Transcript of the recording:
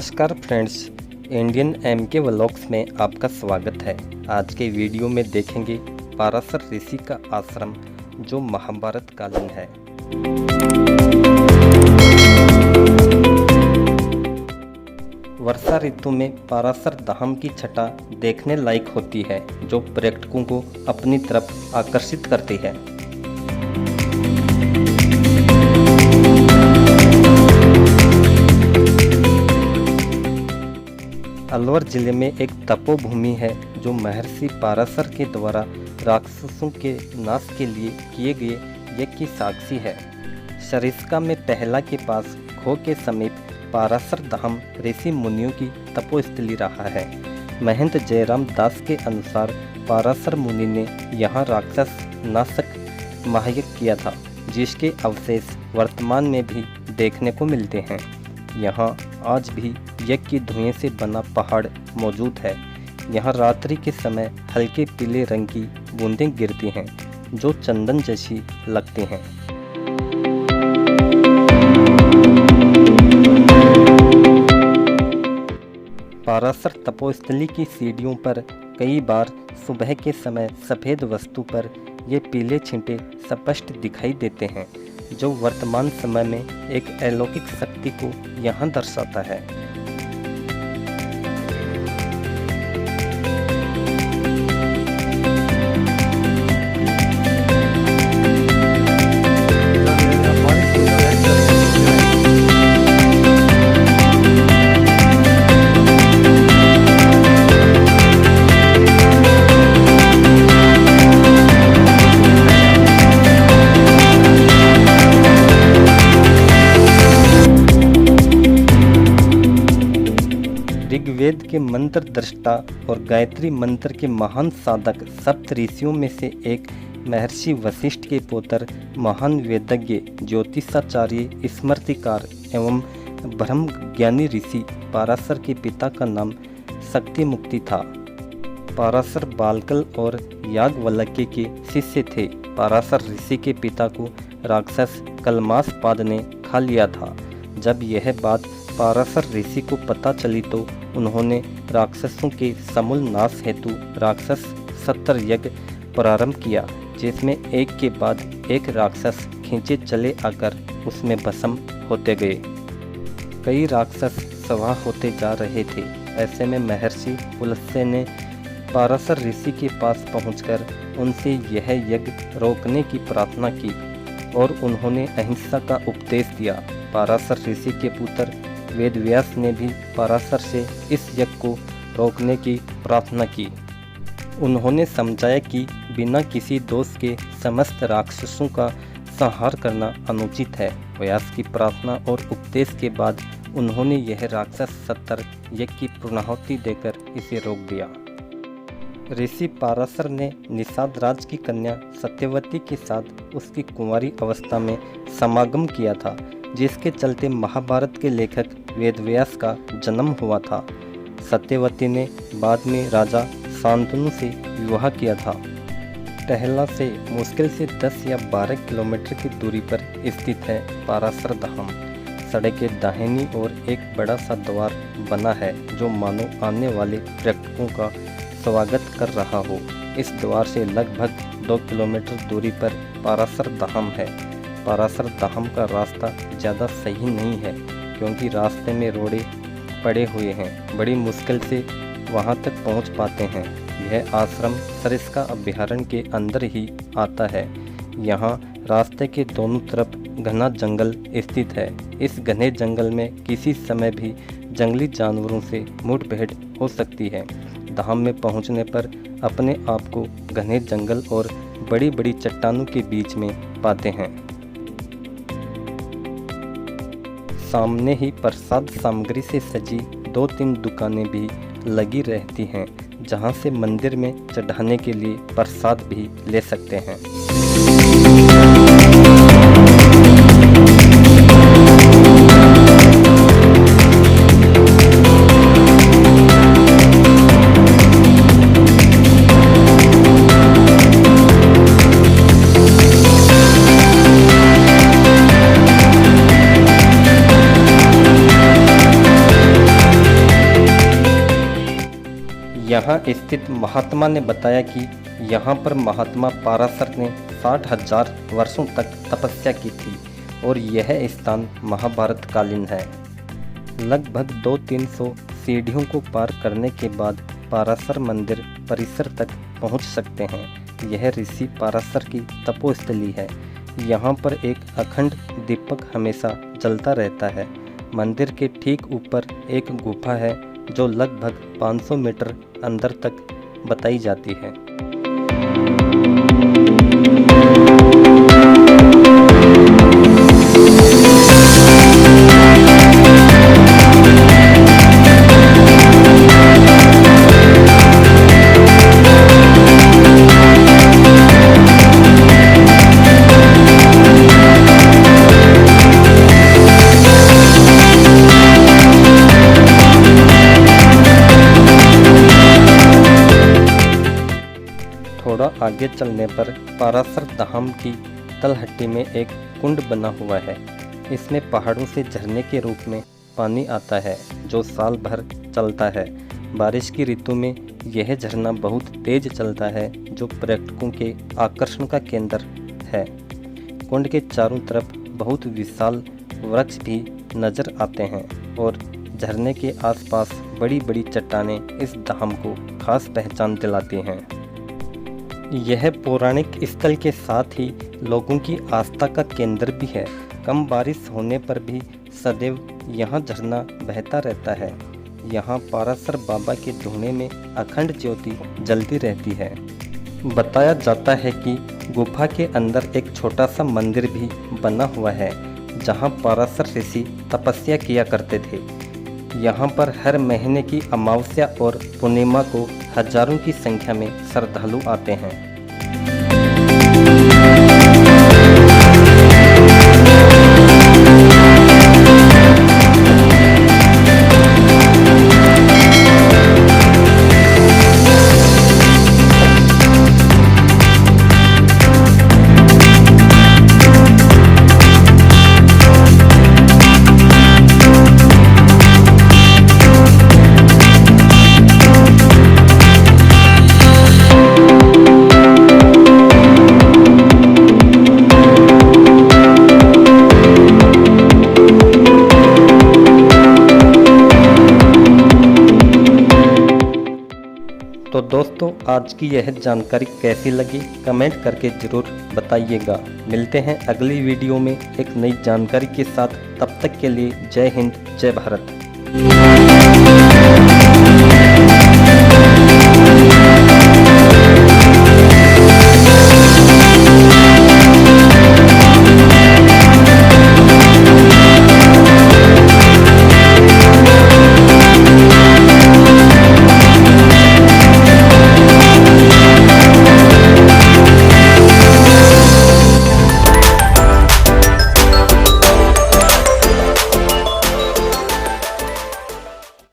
नमस्कार friends, Indian MK vlogs में आपका स्वागत है। आज के वीडियो में देखेंगे पाराशर ऋषि का आश्रम जो महाभारत कालीन है। वर्षा ऋतु में पाराशर धाम की छटा देखने लायक होती है जो पर्यटकों को अपनी तरफ आकर्षित करती है। अलवर जिले में एक तपोभूमि है जो महर्षि पाराशर के द्वारा राक्षसों के नाश के लिए किए गए यज्ञ की साक्षी है। सरिस्का में पहला के पास खो के समीप पाराशर धाम ऋषि मुनियों की तपोस्थली रहा है। महंत जयराम दास के अनुसार पाराशर मुनि ने यहाँ राक्षस नाशक महायज्ञ किया था, जिसके अवशेष वर्तमान में भी देखने को मिलते हैं। यहाँ आज भी यज्ञ की धुएं से बना पहाड़ मौजूद है। यहाँ रात्रि के समय हल्के पीले रंग की बूंदें गिरती हैं जो चंदन जैसी लगती हैं। पाराशर तपोस्थली की सीढ़ियों पर कई बार सुबह के समय सफ़ेद वस्तु पर ये पीले छींटे स्पष्ट दिखाई देते हैं, जो वर्तमान समय में एक अलौकिक शक्ति को यहाँ दर्शाता है। ऋग्वेद के मंत्र दृष्टा और गायत्री मंत्र के महान साधक सप्त ऋषियों में से एक महर्षि वशिष्ठ के पुत्र महान वेदज्ञ ज्योतिषाचार्य स्मृतिकार एवं ब्रह्म ज्ञानी ऋषि पाराशर के पिता का नाम शक्तिमुक्ति था। पाराशर बालकल और याज्ञवल्क्य के शिष्य थे। पाराशर ऋषि के पिता को राक्षस कलमासपाद ने खा लिया था। जब यह बात पाराशर ऋषि को पता चली तो उन्होंने राक्षसों के समूल नाश हेतु राक्षस 70 यज्ञ प्रारंभ किया, जिसमें एक के बाद एक राक्षस खींचे चले आकर उसमें भस्म होते गए। कई राक्षस स्वाहा होते जा रहे थे। ऐसे में महर्षि पुलस्त्य ने पाराशर ऋषि के पास पहुंचकर उनसे यह यज्ञ रोकने की प्रार्थना की और उन्होंने अहिंसा का उपदेश दिया। पाराशर ऋषि के पुत्र वेदव्यास ने भी पाराशर से इस यज्ञ को रोकने की प्रार्थना की। उन्होंने समझाया कि बिना किसी दोष के समस्त राक्षसों का संहार करना अनुचित है। व्यास की प्रार्थना और उपदेश के बाद उन्होंने यह राक्षस 70 यज्ञ की पूर्णाहुति देकर इसे रोक दिया। ऋषि पाराशर ने निषाद राज की कन्या सत्यवती के साथ उसकी कुंवारी अवस्था में समागम किया था, जिसके चलते महाभारत के लेखक वेदव्यास का जन्म हुआ था। सत्यवती ने बाद में राजा शांतनु से विवाह किया था। टहला से मुश्किल से 10 या 12 किलोमीटर की दूरी पर स्थित है पाराशर धाम। सड़क के दाहिनी ओर एक बड़ा सा द्वार बना है जो मानो आने वाले पर्यटकों का स्वागत कर रहा हो। इस द्वार से लगभग 2 किलोमीटर दूरी पर पाराशर धाम है। पाराशर धाम का रास्ता ज़्यादा सही नहीं है क्योंकि रास्ते में रोड़े पड़े हुए हैं। बड़ी मुश्किल से वहां तक पहुंच पाते हैं। यह आश्रम सरिस्का अभयारण्य के अंदर ही आता है। यहां रास्ते के दोनों तरफ घना जंगल स्थित है। इस घने जंगल में किसी समय भी जंगली जानवरों से मुठभेड़ हो सकती है। धाम में पहुंचने पर अपने आप को घने जंगल और बड़ी बड़ी चट्टानों के बीच में पाते हैं। सामने ही प्रसाद सामग्री से सजी 2-3 दुकानें भी लगी रहती हैं, जहां से मंदिर में चढ़ाने के लिए प्रसाद भी ले सकते हैं। यहाँ स्थित महात्मा ने बताया कि यहाँ पर महात्मा पाराशर ने 60,000 वर्षों तक तपस्या की थी और यह स्थान महाभारत कालीन है। लगभग 200-300 सीढ़ियों को पार करने के बाद पाराशर मंदिर परिसर तक पहुँच सकते हैं। यह ऋषि पाराशर की तपोस्थली है। यहाँ पर एक अखंड दीपक हमेशा जलता रहता है। मंदिर के ठीक ऊपर एक गुफा है जो लगभग 500 मीटर अंदर तक बताई जाती है। थोड़ा आगे चलने पर पाराशर धाम की तलहटी में एक कुंड बना हुआ है। इसमें पहाड़ों से झरने के रूप में पानी आता है जो साल भर चलता है। बारिश की ऋतु में यह झरना बहुत तेज चलता है जो पर्यटकों के आकर्षण का केंद्र है। कुंड के चारों तरफ बहुत विशाल वृक्ष भी नजर आते हैं और झरने के आसपास बड़ी बड़ी चट्टानें इस धाम को खास पहचान दिलाती हैं। यह पौराणिक स्थल के साथ ही लोगों की आस्था का केंद्र भी है। कम बारिश होने पर भी सदैव यहाँ झरना बहता रहता है। यहाँ पाराशर बाबा के धुएं में अखंड ज्योति जलती रहती है। बताया जाता है कि गुफा के अंदर एक छोटा सा मंदिर भी बना हुआ है जहाँ पाराशर ऋषि तपस्या किया करते थे। यहाँ पर हर महीने की अमावस्या और पूर्णिमा को हजारों की संख्या में श्रद्धालु आते हैं। तो दोस्तों, आज की यह जानकारी कैसी लगी कमेंट करके ज़रूर बताइएगा। मिलते हैं अगली वीडियो में एक नई जानकारी के साथ। तब तक के लिए जय हिंद, जय भारत।